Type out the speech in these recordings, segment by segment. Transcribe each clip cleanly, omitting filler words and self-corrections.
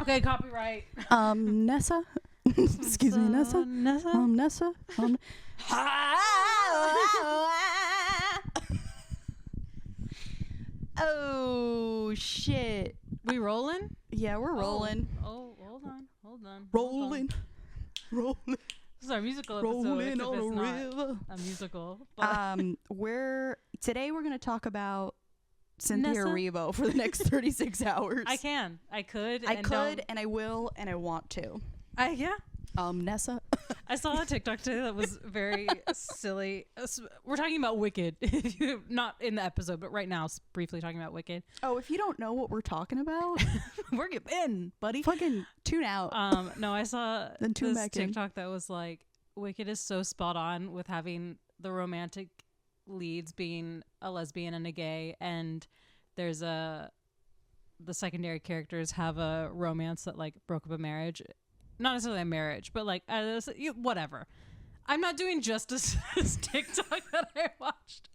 Okay, copyright. Nessa. Excuse me, Nessa. Nessa. Nessa. Oh shit. We rolling? Yeah, we're rolling. Oh, hold on. Rolling. This is our musical episode. Rolling Except on it's a not river. a musical. But Today we're gonna talk about Cynthia Nessa? Erivo for the next 36 hours. I could, and I will, and I want to. Yeah. Nessa. I saw a TikTok today that was very silly. We're talking about Wicked, not in the episode, but right now, briefly talking about Wicked. Oh, if you don't know what we're talking about, We're in, buddy. fucking tune out. No, I saw Then tune this back in. TikTok that was like, Wicked is so spot on with having the romantic leads being a lesbian and a gay, and there's the secondary characters have a romance that like broke up a marriage. Not necessarily a marriage, but like whatever. I'm not doing justice to this TikTok that I watched,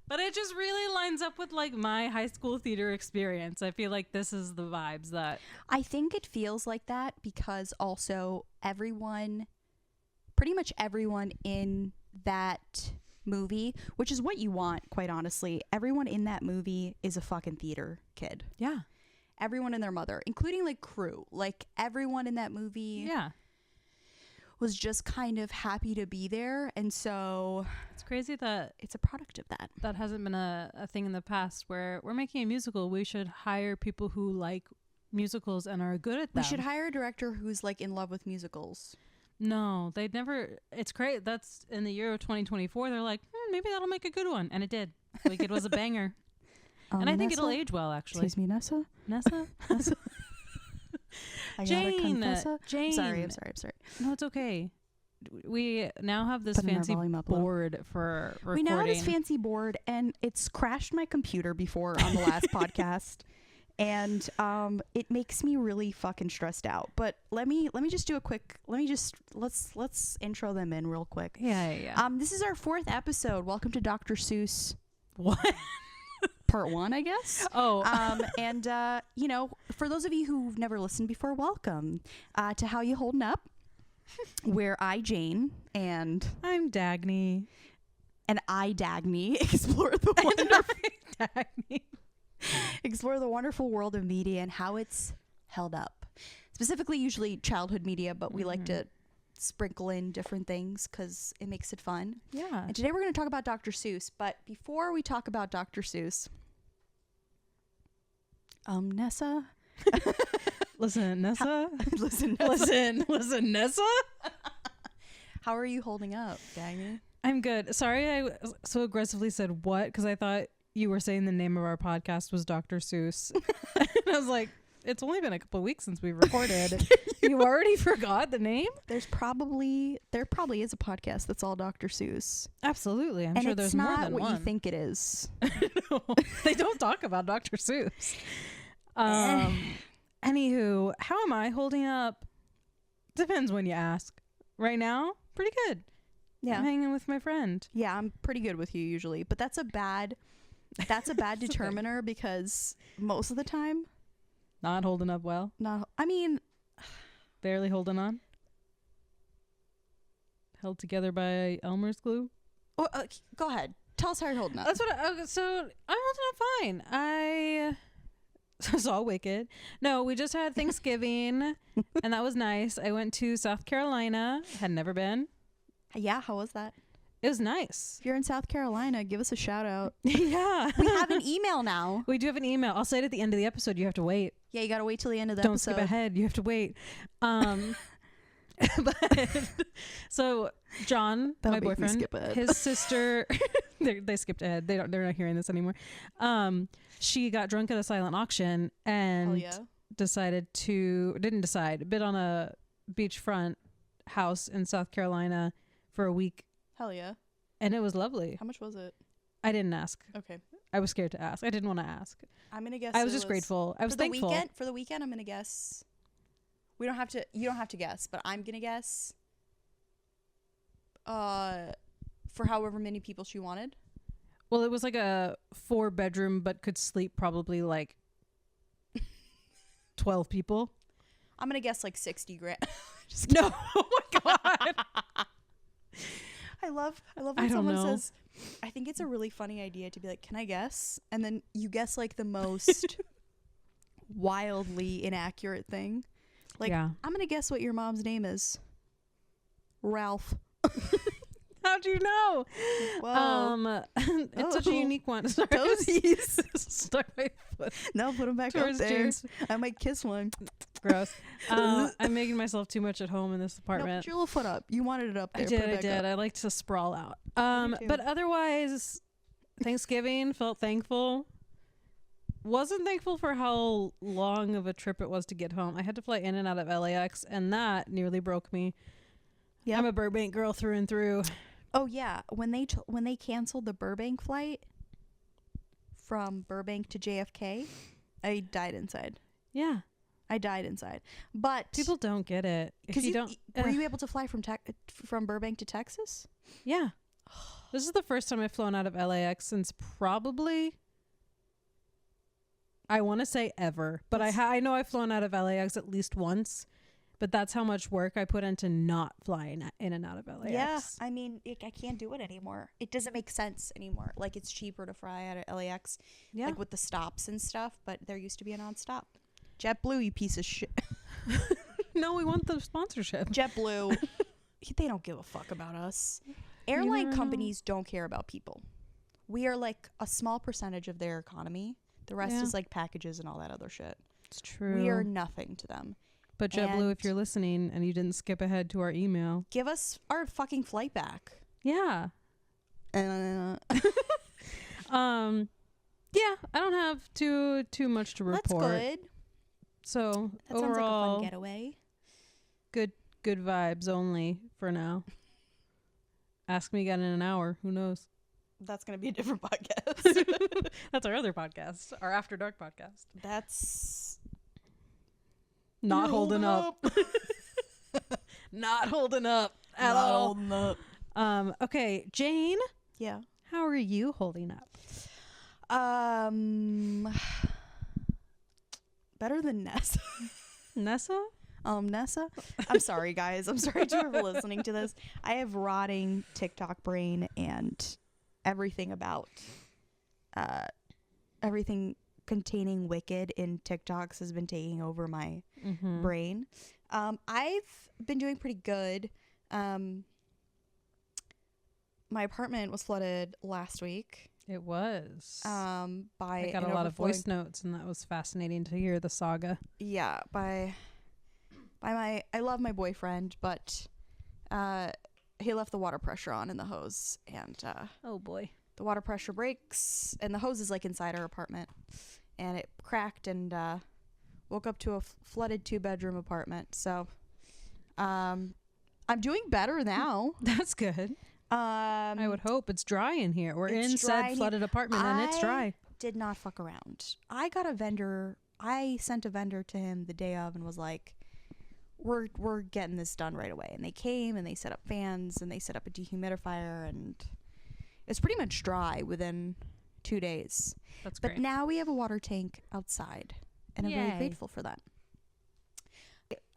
but it just really lines up with like my high school theater experience. I feel like this is the vibes that I think it feels like that because also pretty much everyone in that movie, which is what you want, quite honestly, everyone in that movie is a fucking theater kid. yeah. Everyone and their mother, including like crew, like everyone in that movie was just kind of happy to be there. And so It's crazy that it's a product of that. that hasn't been a thing in the past where we're making a musical. We should hire people who like musicals and are good at them. We should hire a director who's like in love with musicals. No, they'd never. It's great. That's in the year of 2024. They're like, maybe that'll make a good one. And it did. Wicked was a banger. And I think Nessa? it'll age well, actually. Excuse me, Nessa? Nessa? I gotta Jane. confess. Jane. I'm sorry. No, it's okay. We now have this Putting our fancy volume up low. board for recording. We now have this fancy board, and it's crashed my computer before on the last podcast, and it makes me really fucking stressed out. But let me just do a quick. Let's intro them in real quick. Yeah. This is our 4th episode. Welcome to Dr. Seuss What? Part 1, I guess. Oh. And for those of you who've never listened before, welcome to How You Holdin' Up, where I, Jane, and I'm Dagny. Dagny, explore the wonderful world of media and how it's held up. Specifically, usually childhood media, but we like to sprinkle in different things because it makes it fun. Yeah. And today we're going to talk about Dr. Seuss. But before we talk about Dr. Seuss, Nessa. Listen, Nessa. Listen, Nessa. How are you holding up, Dagny? I'm good. Sorry I so aggressively said what, because I thought you were saying the name of our podcast was Dr. Seuss. And I was like, it's only been a couple of weeks since we recorded. You already forgot the name? There probably is a podcast that's all Dr. Seuss. Absolutely. I'm and sure it's there's not more than what one. you think it is. No, they don't talk about Dr. Seuss. Anywho, how am I holding up? Depends when you ask. Right now, pretty good. Yeah. I'm hanging with my friend. Yeah, I'm pretty good with you usually, but that's a bad determiner because most of the time, Not holding up well. Barely holding on. Held together by Elmer's glue. Oh, go ahead. Tell us how you're holding up. That's what. So I'm holding up fine. I saw Wicked. No, we just had Thanksgiving, and that was nice. I went to South Carolina. Had never been. Yeah, how was that? It was nice. If you're in South Carolina, give us a shout out. Yeah, We have an email now. we do have an email. I'll say it at the end of the episode. You have to wait. Yeah, you gotta wait till the end of the Don't episode. skip ahead. You have to wait. But so John, That'll my make me boyfriend, skip ahead. his sister, they skipped ahead. They're not hearing this anymore. She got drunk at a silent auction and Hell yeah. bid on a beachfront house in South Carolina for a week, Hell yeah. and it was lovely. How much was it? I didn't ask. Okay. I was scared to ask. I didn't want to ask. I'm gonna guess. I was just grateful. I was thankful. For the weekend, I'm gonna guess. You don't have to guess, but I'm gonna guess. For however many people she wanted. Well, it was like a 4-bedroom, but could sleep probably like 12 people. I'm gonna guess like 60 grand. No. Oh my god. I love I when don't someone know. says, I think it's a really funny idea to be like, can I guess? And then you guess like the most wildly inaccurate thing. Like, Yeah. I'm gonna guess what your mom's name is. Ralph. How'd you know? Whoa. It's such a Oh. unique one. Sorry. Toesies. Stuck my foot No, put them back up towards there. Jane's. I might kiss one. Gross. I'm making myself too much at home in this No, apartment. put your little foot up. You wanted it up there. I Put did. it I back did. up. I like to sprawl out. Me too. But otherwise, Thanksgiving felt thankful. Wasn't thankful for how long of a trip it was to get home. I had to fly in and out of LAX, and that nearly broke me. Yep. I'm a Burbank girl through and through. Oh yeah, when they canceled the Burbank flight from Burbank to JFK, I died inside. Yeah. I died inside. But People don't get it. If because you don't, were you able to fly from Burbank to Texas? yeah. This is the first time I've flown out of LAX since probably, I want to say ever, but I know I've flown out of LAX at least once, but that's how much work I put into not flying in and out of LAX. Yeah, I mean, I can't do it anymore. It doesn't make sense anymore. Like, it's cheaper to fly out of LAX, Yeah. like with the stops and stuff, but there used to be a nonstop. JetBlue, you piece of shit. No, we want the sponsorship. JetBlue, they don't give a fuck about us. Airline never companies don't care about people. We are like a small percentage of their economy. The rest Yeah. is like packages and all that other shit. It's true. We are nothing to them. But JetBlue, and- if you're listening and you didn't skip ahead to our email. Give us our fucking flight back. Yeah. Yeah, I don't have too much to report. That's good. So That sounds like a overall, fun getaway. good vibes only for now. Ask me again in an hour. Who knows? That's going to be a different podcast. That's our other podcast, our After Dark podcast. That's Not You're holding up. Not holding up at all. Holding up. Okay, Jane, Yeah. how are you holding up? Better than Nessa. Nessa? Nessa. I'm sorry, guys. I'm sorry to whoever listening to this. I have rotting TikTok brain, and everything about everything containing Wicked in TikToks has been taking over my brain. I've been doing pretty good. My apartment was flooded last week. It was. By I got a lot of voice notes, and that was fascinating to hear the saga. Yeah, by my I love my boyfriend, but he left the water pressure on in the hose, and Oh boy. the water pressure breaks, and the hose is like inside our apartment, and it cracked, and woke up to a flooded 2-bedroom apartment. So I'm doing better now. That's good. I would hope. It's dry in here. We're It's in dry said in flooded apartment, and it's dry. Did not fuck around. I got a vendor. I sent a vendor to him the day of and was like, we're getting this done right away. And they came and they set up fans and they set up a dehumidifier, and it's pretty much dry within 2 days. That's But great. now we have a water tank outside, and I'm very Yay. grateful for that.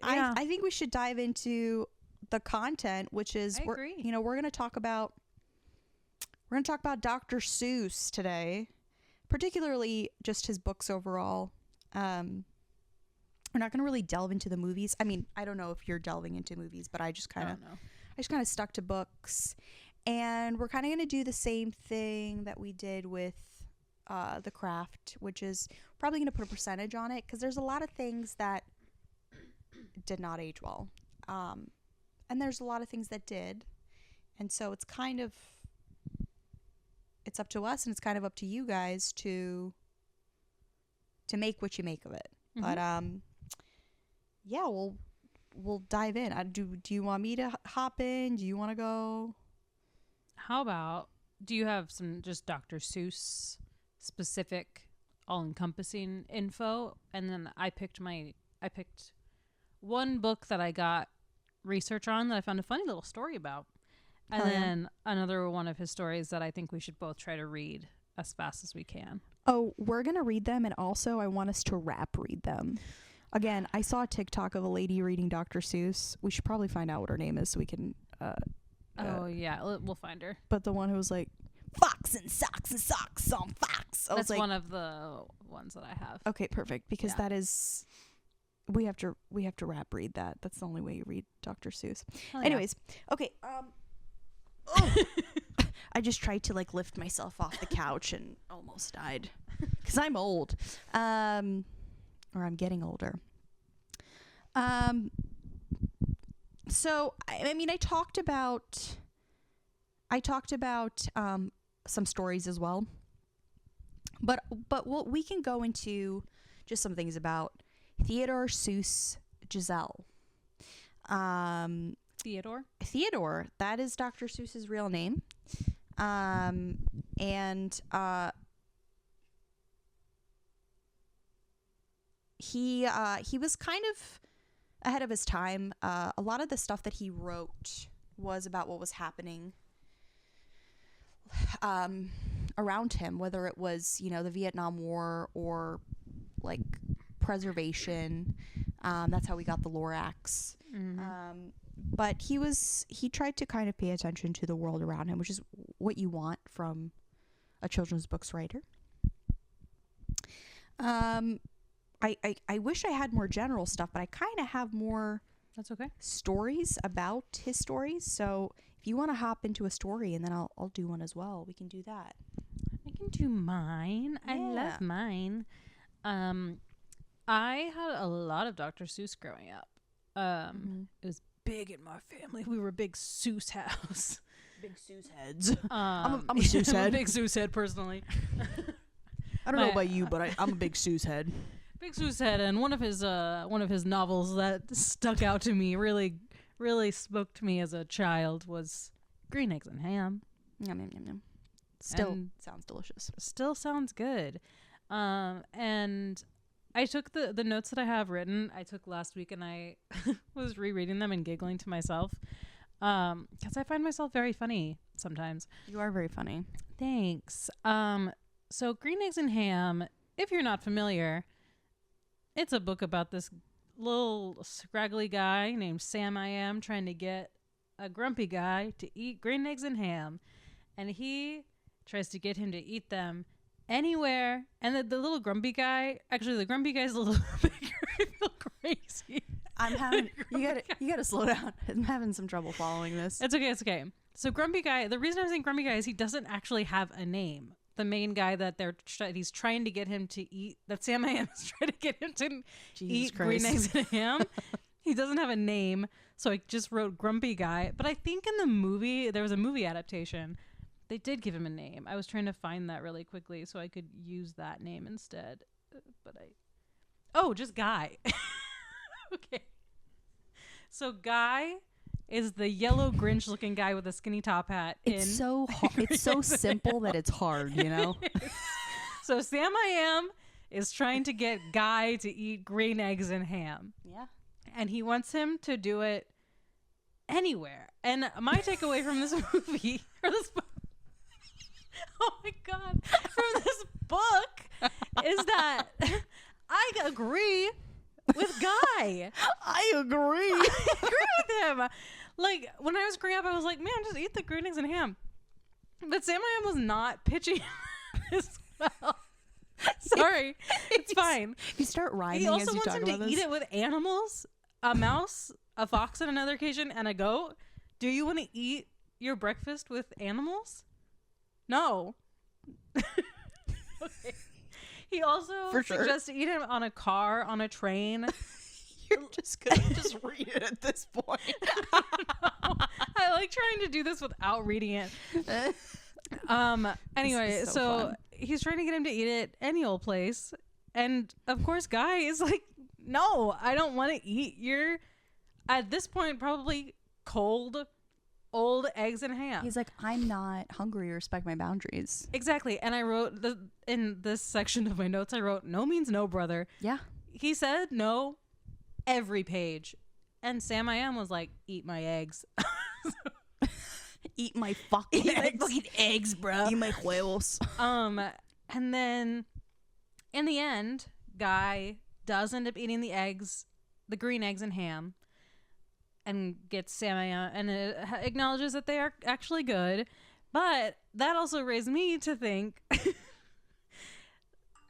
Yeah. I think we should dive into the content, which is I agree. we're gonna talk about Dr. Seuss today, particularly just his books overall. We're not gonna really delve into the movies. I mean, I don't know if you're delving into movies, but I just kind of stuck to books, and we're kind of gonna do the same thing that we did with The Craft, which is probably gonna put a percentage on it because there's a lot of things that did not age well. And there's a lot of things that did. And so it's up to us, and it's kind of up to you guys to make what you make of it. But yeah, we'll dive in. Do you want me to hop in? Do you want to go? How about, do you have some just Dr. Seuss specific all-encompassing info? And then I picked one book that I got research on that I found a funny little story about. And Hell yeah. then another one of his stories that I think we should both try to read as fast as we can. Oh, we're going to read them, and also I want us to rap read them. Again, I saw a TikTok of a lady reading Dr. Seuss. We should probably find out what her name is so we can. Oh yeah, we'll find her. But the one who was like, Fox and socks on Fox. That's like, one of the ones that I have. Okay, perfect. Because that is, we have to rap read that. That's the only way you read Dr. Seuss. Oh, Anyways, okay. I just tried to like lift myself off the couch and almost died because I'm old, or I'm getting older. So I mean, I talked about some stories as well, but we can go into just some things about Theodore Seuss Giselle. Theodore, that is Dr. Seuss's real name. He was kind of ahead of his time. A lot of the stuff that he wrote was about what was happening around him, whether it was, the Vietnam War or like preservation. That's how we got the Lorax. Mm-hmm. But he tried to kind of pay attention to the world around him, which is what you want from a children's books writer. I wish I had more general stuff, but I kind of have more That's okay. stories about his stories. So if you want to hop into a story and then I'll do one as well, we can do that. I can do mine. Yeah. I love mine. I had a lot of Dr. Seuss growing up. It was big in my family. We were a big Seuss house. Big Seuss heads. I'm a Seuss head. I'm a big Seuss head personally. I don't know about you, but I'm a big Seuss head. Big Seuss head, and one of his novels that stuck out to me, really spoke to me as a child, was Green Eggs and Ham. Yum, yum, yum, yum. Still sounds delicious. Still sounds good. And I took the notes that I have written, I took last week, and I was rereading them and giggling to myself. Because I find myself very funny sometimes. You are very funny. Thanks. So Green Eggs and Ham, if you're not familiar, it's a book about this little scraggly guy named Sam I Am trying to get a grumpy guy to eat green eggs and ham. And he tries to get him to eat them anywhere. And the little grumpy guy, actually the grumpy guy's a little bigger. I feel crazy. You gotta slow down. I'm having some trouble following this. It's okay. So grumpy guy, the reason I'm saying grumpy guy is he doesn't actually have a name. The main guy that he's trying to get him to eat, that Sam I Am is trying to get him to eat green eggs and ham. He doesn't have a name, so I just wrote grumpy guy. But I think in the movie, there was a movie adaptation, they did give him a name. I was trying to find that really quickly so I could use that name instead. Just Guy. Okay. So Guy is the yellow Grinch looking guy with a skinny top hat. It's so simple that it's hard, you know? So Sam I Am is trying to get Guy to eat green eggs and ham. Yeah. And he wants him to do it anywhere. And my takeaway from this movie, or this book, oh my God, from this book is that I agree with Guy. I agree. I agree with him. Like, when I was growing up, I was like, man, just eat the green eggs and ham. But Sam I Am was not pitching this well. Sorry. It's fine. You start rhyming he also as you wants talk him about to this. eat it with animals, a mouse, a fox on another occasion, and a goat. Do you want to eat your breakfast with animals? No. Okay. He also suggests to eat him on a car, on a train. You're just gonna just read it at this point. I like trying to do this without reading it. Anyway, so he's trying to get him to eat it any old place. And of course, Guy is like, no, I don't want to eat your, at this point, probably cold, old eggs and ham. He's like, I'm not hungry or respect my boundaries. Exactly. And I wrote, in this section of my notes, I wrote, no means no, brother. Yeah. He said no every page. And Sam I Am was like, eat my eggs. Eat my fucking eggs, bro. Eat my huevos. And then in the end, Guy does end up eating the eggs, the green eggs and ham, and gets Samaya, and it acknowledges that they are actually good. But that also raised me to think,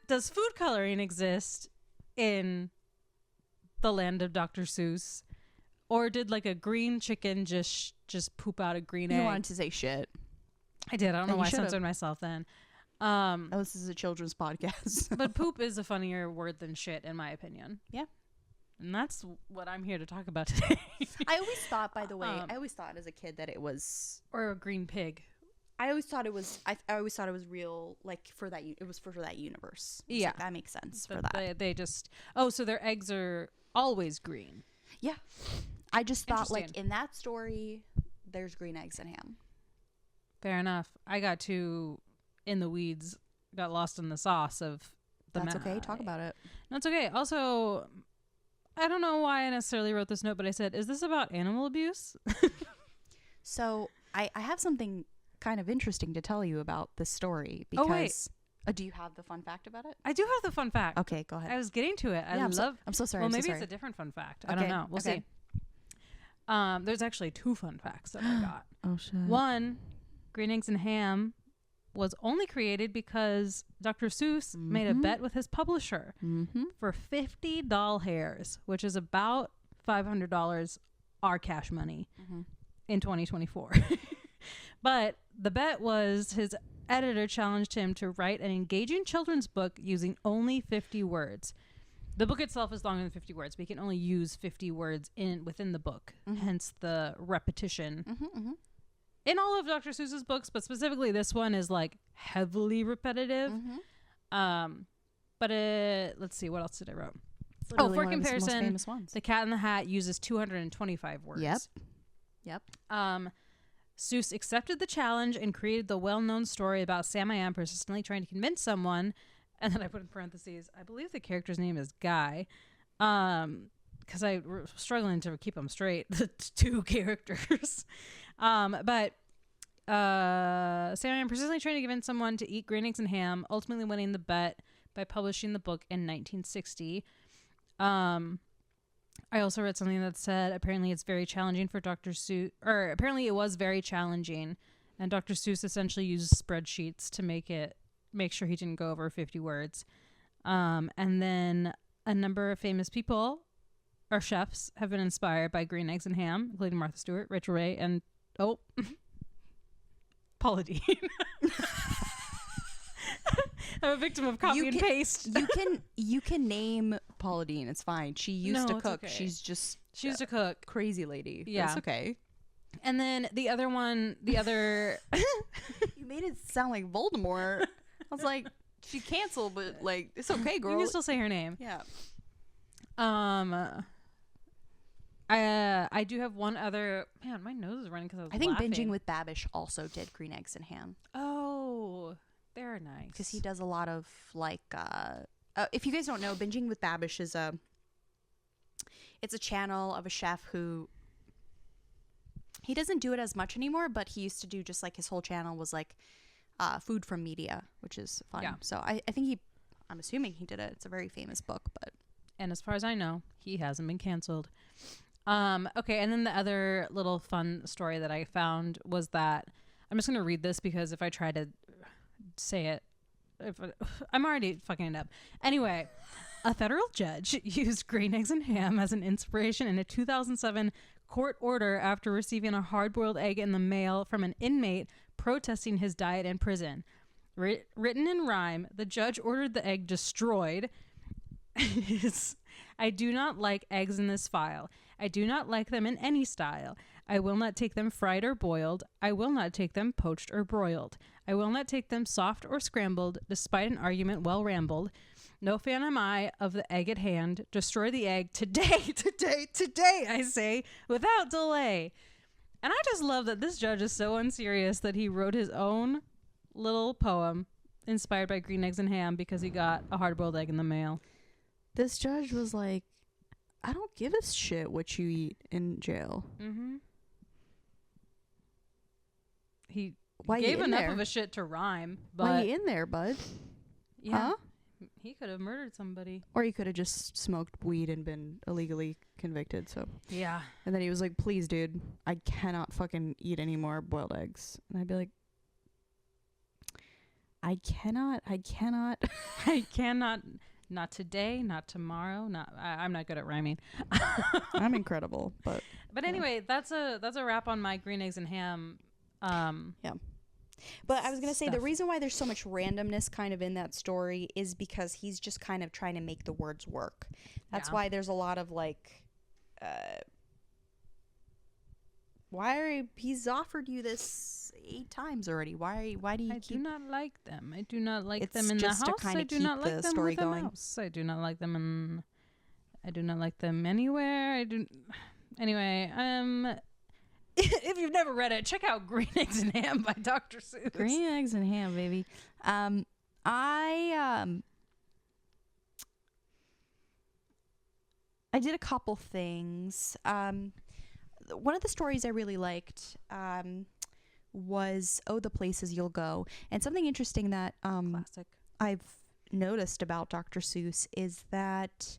does food coloring exist in the land of Dr. Seuss? Or did like a green chicken just poop out a green egg? You wanted to say shit. I did. I don't know And why I you should've. censored myself then. Oh, this is a children's podcast. But poop is a funnier word than shit, in my opinion. Yeah. And that's what I'm here to talk about today. I always thought, by the way, I always thought as a kid that it was... Or a green pig. I always thought it was... I always thought it was real, like, for that... It was for that universe. Yeah. Like, that makes sense for But that. they just... Oh, so their eggs are always green. Yeah. I just thought, like, Interesting. in that story, there's green eggs and ham. Fair enough. I got too in the weeds, got lost in the sauce of the That's okay. Talk about it. No, it's okay. Also, I don't know why I necessarily wrote this note, but I said, is this about animal abuse? So, I have something kind of interesting to tell you about this story. Oh, Because, wait. Do you have the fun fact about it? I do have the fun fact. Okay, go ahead. I was getting to it. I'm so sorry. Well, I'm so maybe sorry. it's a different fun fact. I don't Okay, know. We'll okay. see. There's actually 2 fun facts that I got. Oh, shit. One, green eggs and ham was only created because Dr. Seuss made a bet with his publisher for 50 doll hairs, which is about $500 our cash money in 2024. But the bet was his editor challenged him to write an engaging children's book using only 50 words. The book itself is longer than 50 words, but you can only use 50 words within the book, hence the repetition. In all of Dr. Seuss's books, but specifically this one is like heavily repetitive. But let's see, what else did I wrote? Literally For one of his most comparison, famous ones. The Cat in the Hat uses 225 words. Yep. Seuss accepted the challenge and created the well-known story about Sam I Am persistently trying to convince someone, and then I put in parentheses, I believe the character's name is Guy, because I was struggling to keep them straight, the 2 characters. But Sam I Am persistently trying to convince someone to eat green eggs and ham, ultimately winning the bet by publishing the book in 1960. I also read something that said apparently it's very challenging for Dr. Seuss, or apparently it was very challenging, and Dr. Seuss essentially used spreadsheets to make sure he didn't go over 50 words. And then a number of famous people or chefs have been inspired by green eggs and ham, including Martha Stewart, Rachel Ray, and Paula Deen. I'm a victim of copy and paste. you can name Paula Deen. It's fine. She used to cook. Okay. She's just She used to cook. crazy lady. Yeah. That's okay. And then the other You made it sound like Voldemort. I was like, she canceled, but like it's okay, girl. You can still say her name. Yeah. I do have one other. Man, my nose is running because I think laughing. Binging with Babish also did green eggs and ham. Oh, they're nice. Because he does a lot of like if you guys don't know, Binging with Babish is it's a channel of a chef who he doesn't do it as much anymore, but he used to do just like his whole channel was like food from media, which is fun. Yeah. So I think I'm assuming he did it. It's a very famous book, but And as far as I know, he hasn't been canceled. Okay, and then the other little fun story that I found was that I'm just going to read this because if I try to say it, I'm already fucking it up. Anyway, a federal judge used green eggs and ham as an inspiration in a 2007 court order after receiving a hard-boiled egg in the mail from an inmate protesting his diet in prison. Written in rhyme, the judge ordered the egg destroyed. I do not like eggs in this file. I do not like them in any style. I will not take them fried or boiled. I will not take them poached or broiled. I will not take them soft or scrambled, despite an argument well rambled. No fan am I of the egg at hand. Destroy the egg today, today, I say, without delay. And I just love that this judge is so unserious that he wrote his own little poem inspired by green eggs and ham because he got a hard-boiled egg in the mail. this judge was like, I don't give a shit what you eat in jail. Mm-hmm. He Why gave you in enough there? of a shit to rhyme, but Why you in there, bud? yeah, Huh? He could have murdered somebody. Or he could have just smoked weed and been illegally convicted. So Yeah. and then he was like, please, dude, I cannot fucking eat any more boiled eggs. And I'd be like, I cannot. I cannot. Not today, not tomorrow. I'm not good at rhyming. I'm incredible, but anyway, that's a wrap on my green eggs and ham. Yeah. But I was gonna say the stuff. reason why there's so much randomness kind of in that story is because he's just kind of trying to make the words work. That's why there's a lot of like, he's offered you this 8 times already. Why do you I keep? do not like them. I do not like It's them in the just to house. kinda I do keep not like the them story with a going. mouse. I do not like them in. I do not like them anywhere. I do. Anyway, if you've never read it, check out Green Eggs and Ham by Dr. Seuss. Green eggs and ham, baby. I did a couple things. One of the stories I really liked was "Oh, the Places You'll Go," and something interesting that Classic. I've noticed about Dr. Seuss is that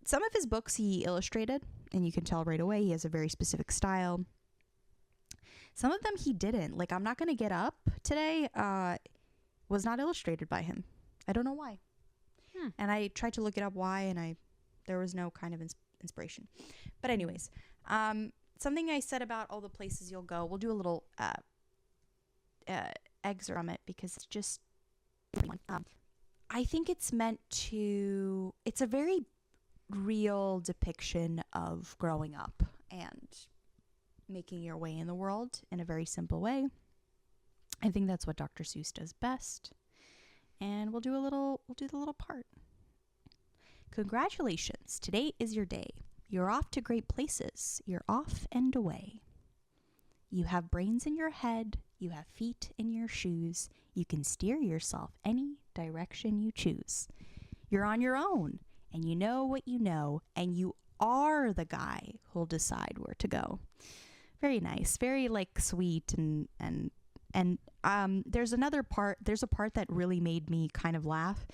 some of his books he illustrated, and you can tell right away he has a very specific style. Some of them he didn't. Like "I'm Not Gonna Get Up Today" was not illustrated by him. I don't know why. And I tried to look it up why, and there was no kind of inspiration. But anyways, something I said about "All the Places You'll Go," we'll do a little excerpt from it because it's just I think it's meant to, it's a very real depiction of growing up and making your way in the world in a very simple way. I think that's what Dr. Seuss does best. And we'll do the little part. Congratulations, today is your day. You're off to great places. You're off and away. You have brains in your head. You have feet in your shoes. You can steer yourself any direction you choose. You're on your own, and you know what you know, and you are the guy who'll decide where to go. Very nice, very like sweet and there's a part that really made me kind of laugh.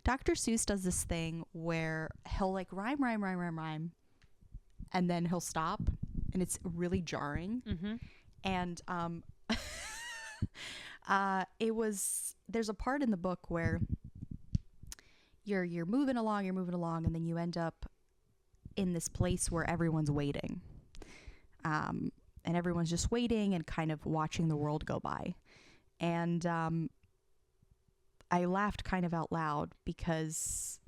Dr. Seuss does this thing where he'll like rhyme, and then he'll stop, and it's really jarring. Mm-hmm. And there's a part in the book where you're moving along, and then you end up in this place where everyone's waiting. And everyone's just waiting and kind of watching the world go by. And I laughed kind of out loud because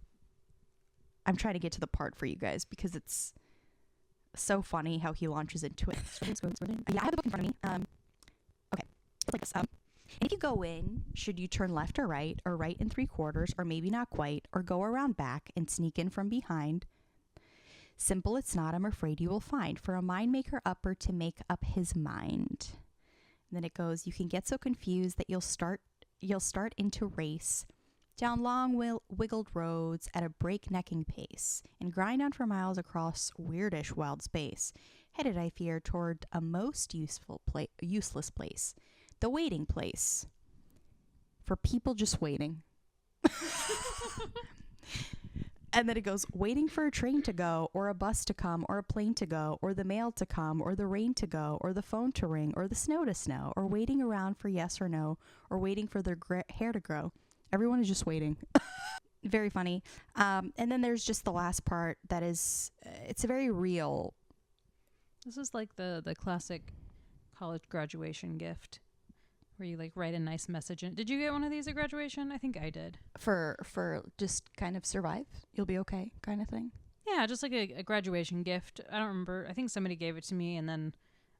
I'm trying to get to the part for you guys because it's so funny how he launches into it. Yeah, I have the book in front of me. Okay, it's like this. And if you go in, should you turn left or right in 3/4, or maybe not quite, or go around back and sneak in from behind? Simple it's not, I'm afraid you will find, for a mind maker upper to make up his mind. And then it goes, you can get so confused that you'll start into race down long wiggled roads at a breaknecking pace and grind on for miles across weirdish wild space, headed I fear toward a most useless place, the waiting place for people just waiting. And then it goes, waiting for a train to go, or a bus to come, or a plane to go, or the mail to come, or the rain to go, or the phone to ring, or the snow to snow, or waiting around for yes or no, or waiting for their hair to grow. Everyone is just waiting. Very funny. And then there's just the last part that is, it's a very real. This is like the classic college graduation gift, where you like write a nice message in. Did you get one of these at graduation? I think I did. For just kind of survive, you'll be okay kind of thing. Yeah, just like a graduation gift. I don't remember. I think somebody gave it to me and then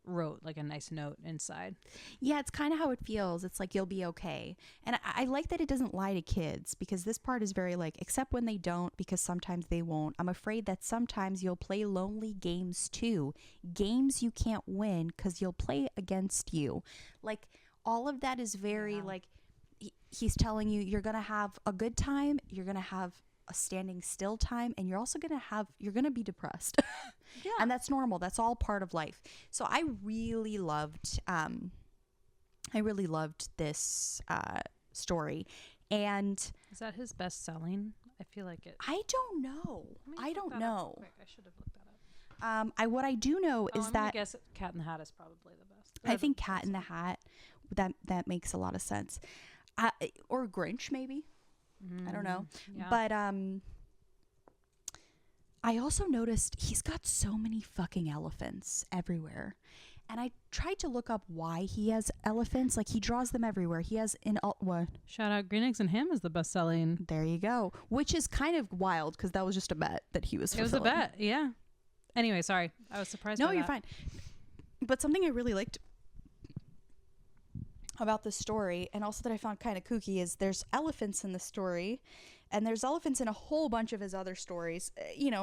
wrote like a nice note inside. Yeah, it's kind of how it feels. It's like you'll be okay. And I like that it doesn't lie to kids, because this part is very like, except when they don't, because sometimes they won't. I'm afraid that sometimes you'll play lonely games too. Games you can't win because you'll play against you. Like, all of that is very like, he's telling you you're going to have a good time, you're going to have a standing still time, and you're also going to be depressed. Yeah. And that's normal. That's all part of life. So I really loved this story. And Is that his best selling? I feel like it. I don't know. I don't know. I should have looked that up. What I do know is I'm that gonna guess Cat in the Hat is probably the best. I think Cat in the Hat, that makes a lot of sense. Or Grinch, maybe. I don't know. Yeah. But I also noticed he's got so many fucking elephants everywhere. And I tried to look up why he has elephants. Like, he draws them everywhere. He has what? Shout out Green Eggs and Ham is the best selling. There you go. Which is kind of wild because that was just a bet that he was fulfilling. It was a bet, yeah. Anyway, sorry. I was surprised by No, you're that. fine. But something I really liked about the story, and also that I found kind of kooky, is there's elephants in the story, and there's elephants in a whole bunch of his other stories,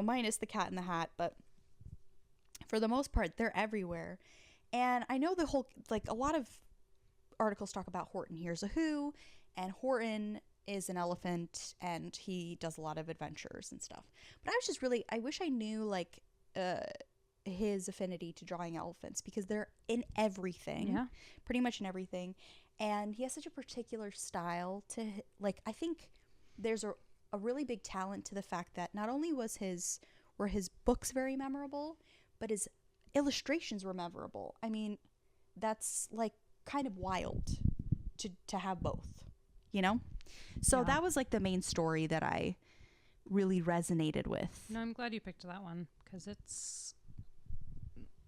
minus the Cat in the Hat, but for the most part, they're everywhere. And I know a lot of articles talk about Horton Hears a Who, and Horton is an elephant, and he does a lot of adventures and stuff. But I wish I knew, his affinity to drawing elephants, because they're in everything. Yeah. Pretty much in everything. And he has such a particular style to, I think there's a really big talent to the fact that not only were his books very memorable, but his illustrations were memorable. I mean, that's kind of wild to have both, So Yeah. that was the main story that I really resonated with. No, I'm glad you picked that one because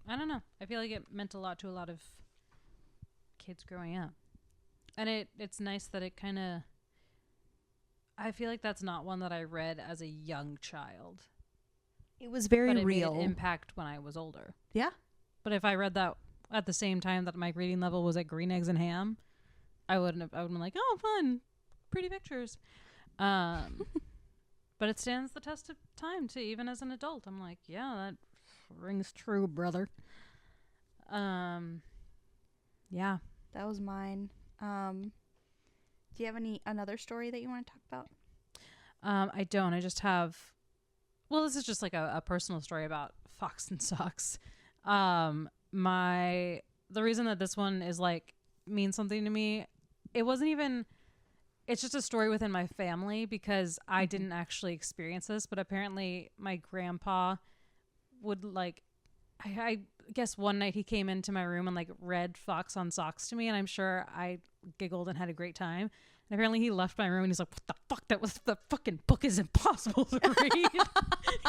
I don't know. I feel like it meant a lot to a lot of kids growing up. And it's nice that it kind of, I feel like that's not one that I read as a young child. It was very but it real. made impact when I was older. Yeah. But if I read that at the same time that my reading level was at Green Eggs and Ham, I would have been like, oh, fun, pretty pictures. But it stands the test of time too, even as an adult. I'm like, yeah, that rings true, brother. Yeah. That was mine. Do you have another story that you want to talk about? I don't. I just have. Well, this is just a personal story about Fox and Socks. The reason that this one is means something to me, it wasn't even. It's just a story within my family because I didn't actually experience this, but apparently my grandpa would I guess one night he came into my room and read Fox on Socks to me, and I'm sure I giggled and had a great time. And apparently he left my room and he's like, what the fuck? The fucking book is impossible to read.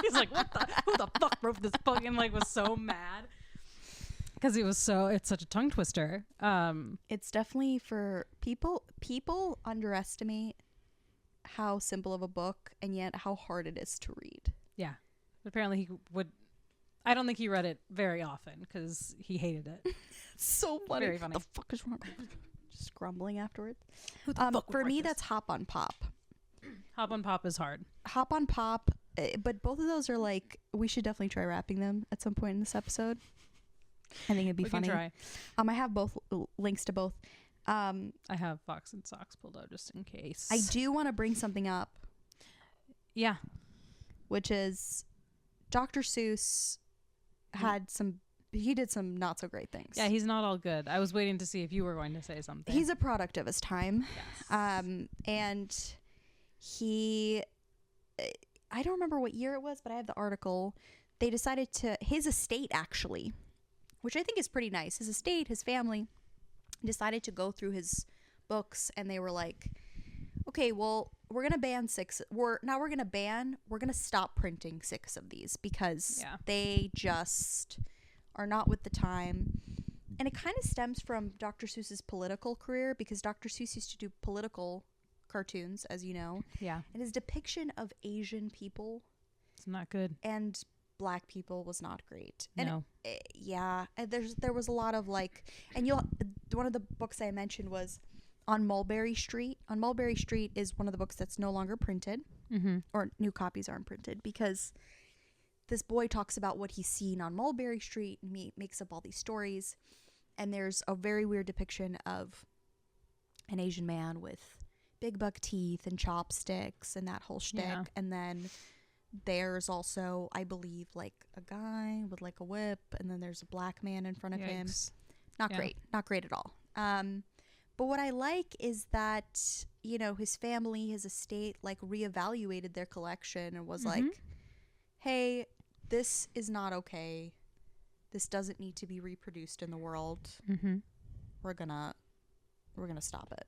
He's like, who the fuck wrote this book? And was so mad. Because it's such a tongue twister. It's definitely for people underestimate how simple of a book and yet how hard it is to read. Yeah. But apparently he would. I don't think he read it very often because he hated it. So funny. Very funny. The fuck is wrong? Just grumbling afterwards. Who the fuck would for write me, this? that's Hop on Pop. Hop on Pop is hard. Hop on Pop, but both of those are we should definitely try wrapping them at some point in this episode. I think it'd be funny. We can try. I have both links to both. I have Fox and Socks pulled out just in case. I do want to bring something up. Yeah. Which is Dr. Seuss he did some not so great things. Yeah, he's not all good. I was waiting to see if you were going to say something. He's a product of his time. Yes. And I don't remember what year it was, but I have the article. They decided his estate actually, which I think is pretty nice. His estate, his family decided to go through his books, and they were like, okay, well, we're going to ban 6. We're going to stop printing 6 of these because they just are not with the time. And it kind of stems from Dr. Seuss's political career, because Dr. Seuss used to do political cartoons, as you know. Yeah. And his depiction of Asian people It's not good. and Black people was not great. And No. there was a lot of and one of the books I mentioned was On Mulberry Street. On Mulberry Street is one of the books that's no longer printed, or new copies aren't printed, because this boy talks about what he's seen on Mulberry Street, and he makes up all these stories. And there's a very weird depiction of an Asian man with big buck teeth and chopsticks and that whole shtick. Yeah. And then there's also, I believe, a guy with a whip, and then there's a black man in front of him. Yikes. Not Yeah. great. Not great at all. But what I like is that you know, his family, his estate, like reevaluated their collection and was Mm-hmm. like, hey, this is not okay. This doesn't need to be reproduced in the world. Mm-hmm. We're gonna stop it.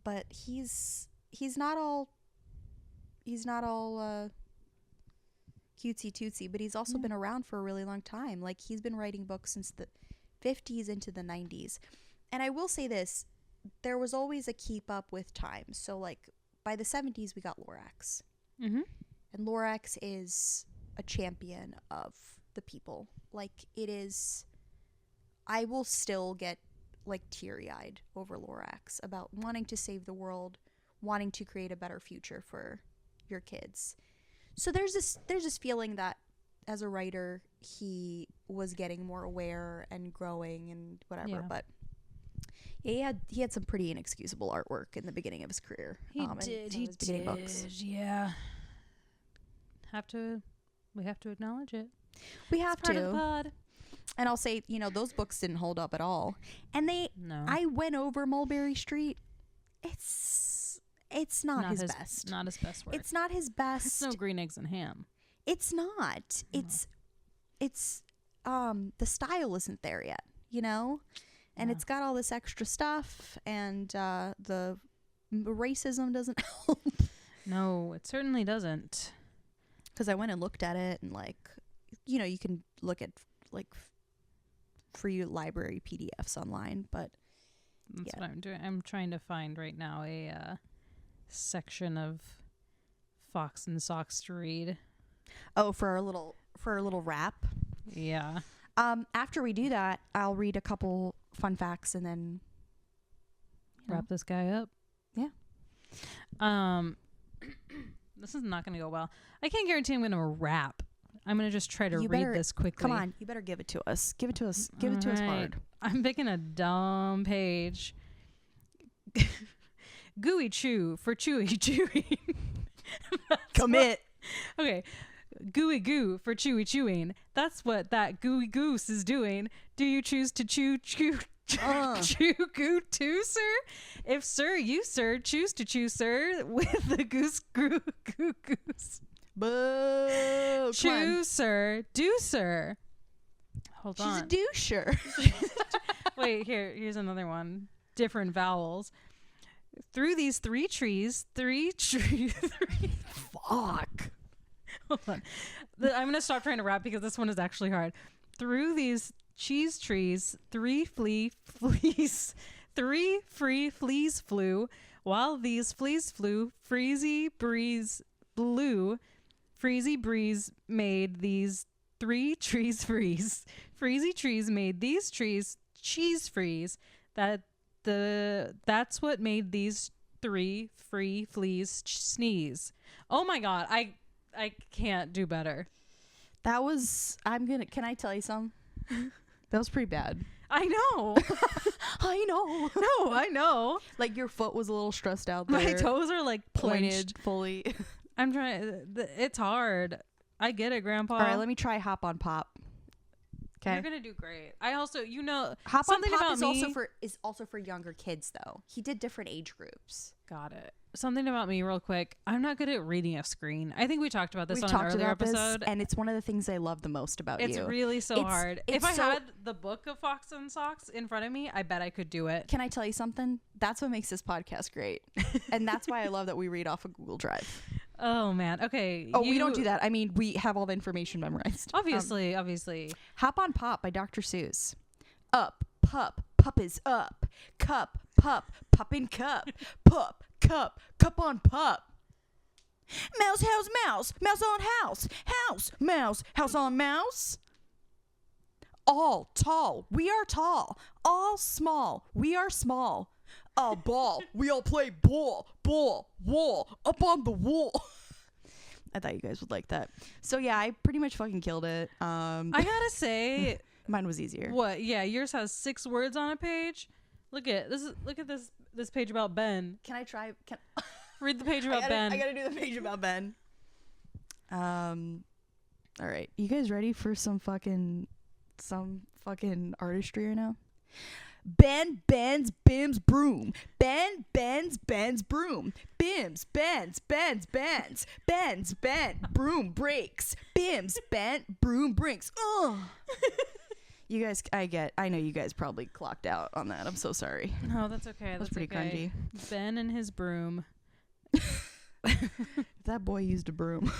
But he's not all cutesy tootsy, but he's also Yeah. been around for a really long time. Like, he's been writing books since the 50s into the 90s. And I will say this, there was always a keep up with time. So, like, by the 70s, we got Lorax. Mm-hmm. And Lorax is a champion of the people. Like, it is... I will still get, like, teary-eyed over Lorax about wanting to save the world, wanting to create a better future for your kids. So there's this feeling that as a writer he was getting more aware and growing and whatever. Yeah. But yeah, he had some pretty inexcusable artwork in the beginning of his career. He and did. some of his beginning books. Yeah. We have to acknowledge it. We have Part of to. the pod. And I'll say, you know, those books didn't hold up at all. And No. I went over Mulberry Street. It's not his best. Not his best work. It's not his best. It's no green eggs and ham. It's not. No. It's the style isn't there yet, you know? And Yeah. it's got all this extra stuff, and the racism doesn't help. No, it certainly doesn't. Because I went and looked at it, and, like, you know, you can look at, like, free library PDFs online, but That's yeah. what I'm doing. I'm trying to find right now a section of Fox and Socks to read. oh, for a little wrap. Yeah. After we do that, I'll read a couple fun facts and then Wrap this guy up. Yeah. This is not going to go well. I can't guarantee I'm going to rap. I'm going to just try to You read better- this quickly. Come on, you better give it to us. Give it to us. Give it to us All right. hard. I'm picking a dumb page. Gooey chew for chewy chewing. Commit. Okay. Gooey goo for chewy chewing. That's what that gooey goose is doing. Do you choose to chew chew goo too, sir? If sir, you sir choose to chew, sir, with the goose goo goose. Boo. Chew, sir. Do, sir. Hold She's on. a doucher. Wait, here's another one. Different vowels. Through these three trees. Fuck. Hold on. I'm gonna stop trying to rap because this one is actually hard. Through these cheese trees, three free fleas flew. While these fleas flew, freezy breeze blew. Freezy breeze made these three trees freeze. Freezy trees made these trees cheese freeze. That's what made these three free fleas sneeze. Oh my god, I can't do better. That was. Can I tell you something? That was pretty bad. I know. I know. No, I know. Like, your foot was a little stressed out there. My toes are like pointed pointed. fully. I'm trying. It's hard. I get it, Grandpa. All right, let me try Hop on Pop. Okay. You're gonna do great. I also, Hop on something Pop about is me. also for younger kids, though. He did different age groups. Got it. Something about me, real quick. I'm not good at reading a screen. I think we talked about this We've on talked an earlier about this, episode. and it's one of the things I love the most about It's you. really so It's- hard. it's If I so- had the book of Fox and Socks in front of me, I bet I could do it. Can I tell you something? That's what makes this podcast great. And that's why I love that we read off of Google Drive. Oh man. Okay. Oh, we don't do that. I mean, we have all the information memorized. Obviously. Hop on Pop by Dr. Seuss. Up, pup, pup is up. Cup, pup, pup in cup. Pup, cup, cup on pup. Mouse, house, mouse, mouse on house. House, mouse, house on mouse. All tall, we are tall. All small, we are small. A ball, we all play ball, ball, wall, up on the wall. I thought you guys would like that. So yeah, I pretty much fucking killed it. I gotta say, Mine was easier. what? Yeah, yours has 6 words on a page. Look at this page about Ben. Can I try? Read the page about Ben. I gotta do the page about Ben. All right, you guys ready for some fucking artistry right now? Ben bends Bim's broom. Ben bends Ben's broom. Bims bends Ben's bends. Ben's bent broom breaks. Bims bent broom breaks. Ugh. You guys, I know you guys probably clocked out on that. I'm so sorry. No, that's okay. That's pretty cringy. Ben and his broom. That boy used a broom.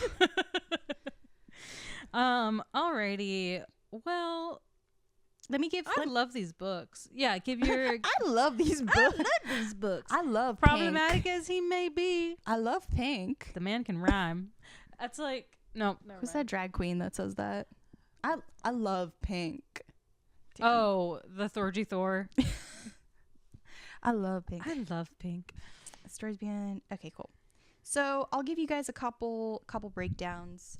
Alrighty. Well, Let me give. I love these books. Yeah, give your. I love these books. I love these books. I love Problematic Pink. as he may be, I love Pink. the man can rhyme. That's like no. Who's that drag queen that says that? I love Pink. Damn. Oh, the Thorgy Thor. I love Pink. I love Pink. Stories behind. Okay, cool. So I'll give you guys a couple breakdowns.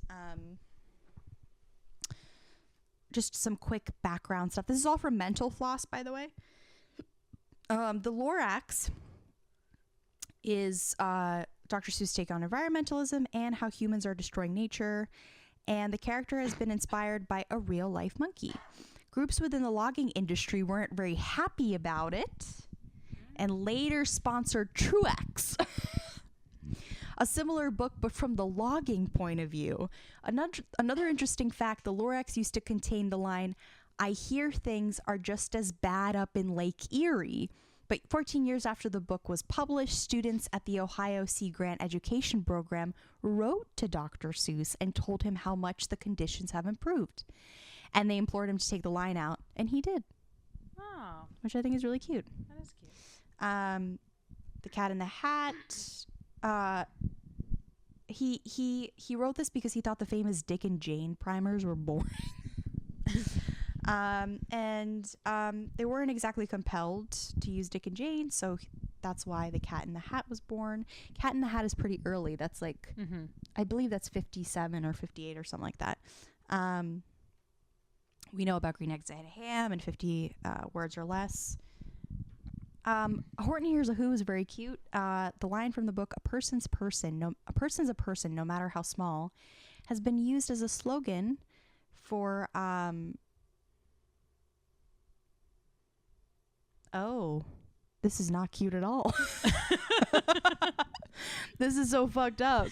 Just some quick background stuff. This is all from Mental Floss, by the way. The Lorax is Dr. Seuss' take on environmentalism and how humans are destroying nature. And the character has been inspired by a real life monkey. Groups within the logging industry weren't very happy about it and later sponsored Truex. A similar book, but from the logging point of view. Another interesting fact, the Lorax used to contain the line, "I hear things are just as bad up in Lake Erie." But 14 years after the book was published, students at the Ohio Sea Grant Education Program wrote to Dr. Seuss and told him how much the conditions have improved. And they implored him to take the line out, and he did. Oh, Which I think is really cute. that is cute. The Cat in the Hat. He wrote this because he thought the famous Dick and Jane primers were boring. They weren't exactly compelled to use Dick and Jane, so that's why the Cat in the Hat was born. Cat in the Hat is pretty early. That's like, I believe that's 57 or 58 or something like that. We know about Green Eggs and Ham and 50 words or less. Horton Hears a Who is very cute. The line from the book, a person's a person, no matter how small, has been used as a slogan for, oh, this is not cute at all. This is so fucked up.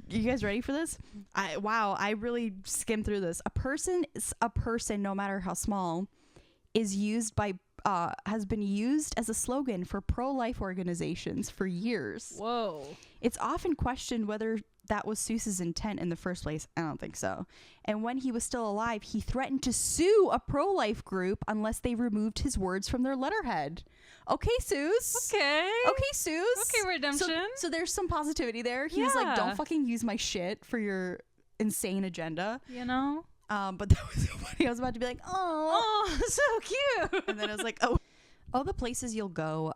You guys ready for this? I really skimmed through this. A person is a person, no matter how small, is used by has been used as a slogan for pro-life organizations for years. Whoa. It's often questioned whether that was Seuss's intent in the first place. I don't think so. And when he was still alive, he threatened to sue a pro-life group unless they removed his words from their letterhead. Okay, Seuss. Okay, Seuss. Okay, redemption. So there's some positivity there. He was like, don't fucking use my shit for your insane agenda. You know? But that was so funny. I was about to be like, oh, so cute. and then I was like, oh. All the Places You'll Go,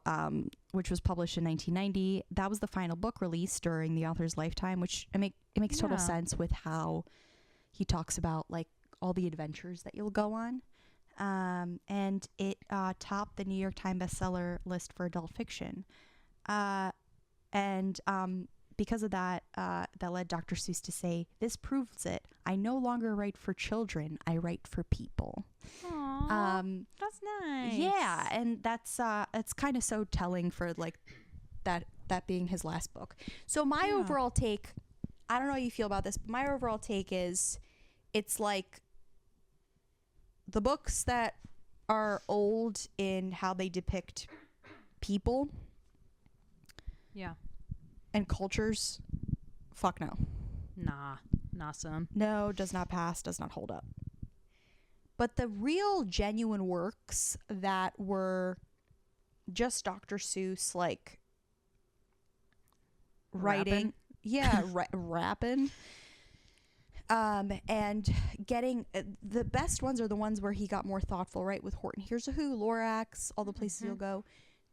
which was published in 1990, that was the final book released during the author's lifetime, which it makes total sense with how he talks about like all the adventures that you'll go on. And it topped the New York Times bestseller list for adult fiction. Because of that, that led Dr. Seuss to say, "This proves it. I no longer write for children. I write for people." Aww, that's nice. Yeah, and that's it's kind of so telling for like that being his last book. So my overall take, I don't know how you feel about this, but my overall take is, it's like the books that are old in how they depict people. Yeah. And cultures, fuck no. Nah, son. No, does not pass, does not hold up. But the real genuine works that were just Dr. Seuss, like, writing. Yeah, rapping. And getting, the best ones are the ones where he got more thoughtful, right? With Horton Hears a Who, Lorax, All the Places You'll Go.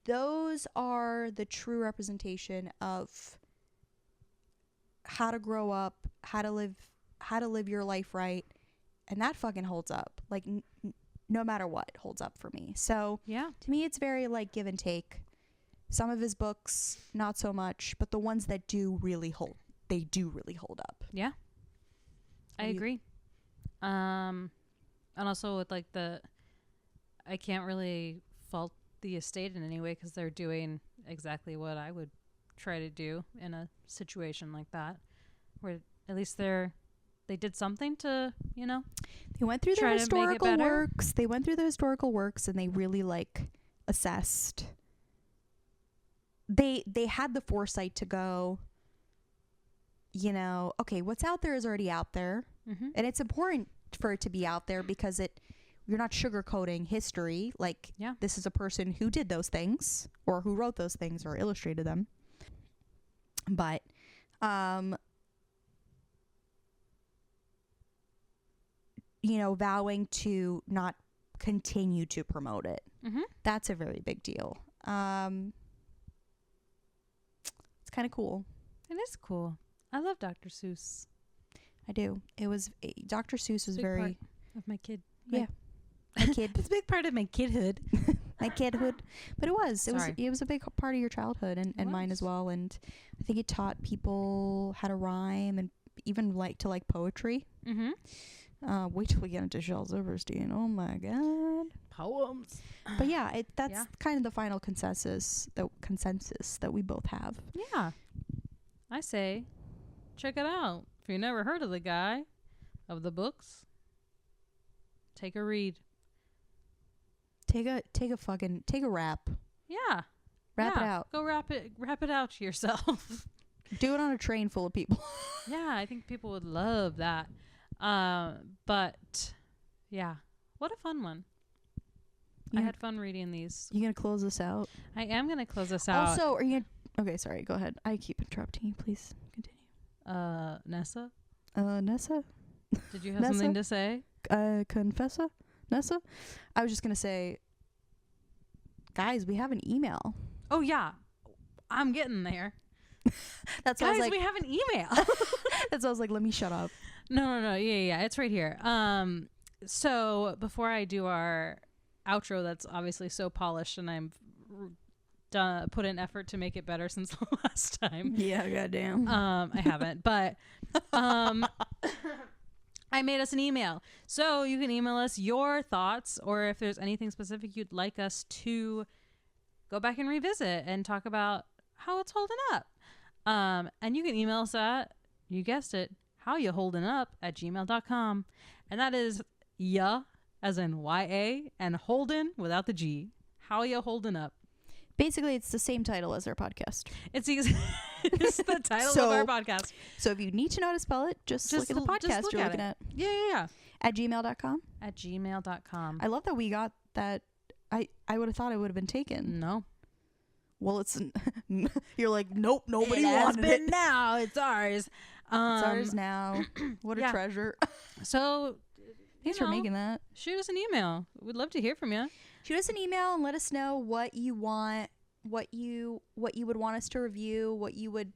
Those are the true representation of how to grow up, how to live your life right, and that fucking holds up. Like no matter what, holds up for me. So yeah, to me, it's very like give and take. Some of his books, not so much, but the ones that do really hold up. Yeah, I agree. And also with like I can't really fault the estate in any way because they're doing exactly what I would try to do in a situation like that, where at least they did something to, you know, They went through their try to make it historical better. works. They went through the historical works and they really like assessed. They had the foresight to go, you know, okay, what's out there is already out there. Mm-hmm. And it's important for it to be out there because you're not sugarcoating history. Like, Yeah. this is a person who did those things or who wrote those things or illustrated them. But, you know, vowing to not continue to promote it. Mm-hmm. That's a very big deal. It's kind of cool. It is cool. I love Dr. Seuss. I do. It was Dr. Seuss was Big very part of my kid. Yeah. My kid. It's a big part of my kidhood. My kidhood, but it was Sorry. it was a big part of your childhood and mine as well. And I think it taught people how to rhyme and even like to like poetry. Mm-hmm. Wait till we get into Shel Silverstein. Oh my god. Poems. But yeah, that's Yeah. kind of the final consensus that we both have. Yeah. I say, check it out. If you never heard of the guy, of the books, take a read. Take a rap. Yeah. Rap it Yeah. out. Go rap it out to yourself. Do it on a train full of people. Yeah, I think people would love that. But yeah, what a fun one. I had fun reading these. You gonna close this out? I am gonna close this out. Also, are you gonna... Okay, sorry, go ahead. I keep interrupting you. Please continue. Nessa, Nessa? did you have Nessa? something to say? Confessa? Nessa? I was just gonna say, guys, we have an email. Oh yeah, I'm getting there. That's why I Guys, was like, we have an email. that's why I was like, let me shut up. No. Yeah. It's right here. So before I do our outro, that's obviously so polished, and I'm put in effort to make it better since the last time. Yeah, goddamn. I haven't, but I made us an email. So you can email us your thoughts, or if there's anything specific you'd like us to go back and revisit and talk about how it's holding up. And you can email us at, you guessed it, howyaholdingup@gmail.com. And that is ya, as in YA, and Holdin without the G. How ya holding up. Basically, it's the same title as our podcast. It's the title So- of our podcast. So if you need to know how to spell it, just look at the just podcast look you're at looking it. at. Yeah. At gmail.com. At gmail.com. I love that we got that. I would have thought it would have been taken. No. Well, it's... You're like, nope, nobody It has wanted been it. now. It's ours. It's ours now. What a yeah. treasure. So, Thanks for making that. shoot us an email. We'd love to hear from you. Shoot us an email and let us know what you want, what you would want us to review, what you would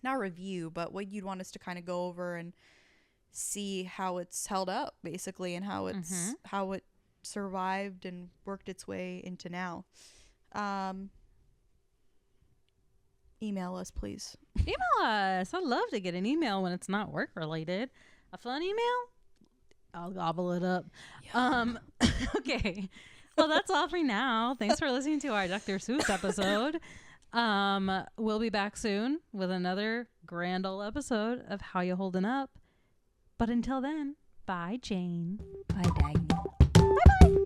not review, but what you'd want us to kind of go over and see how it's held up, basically, and how it's how it survived and worked its way into now. Email us, please. Email us. I love to get an email when it's not work related. A fun email? I'll gobble it up. Okay. Well, that's all for now. Thanks for listening to our Dr. Seuss episode. We'll be back soon with another grand old episode of How You Holding Up. But until then, bye, Jane. Bye, Dagny. Bye-bye.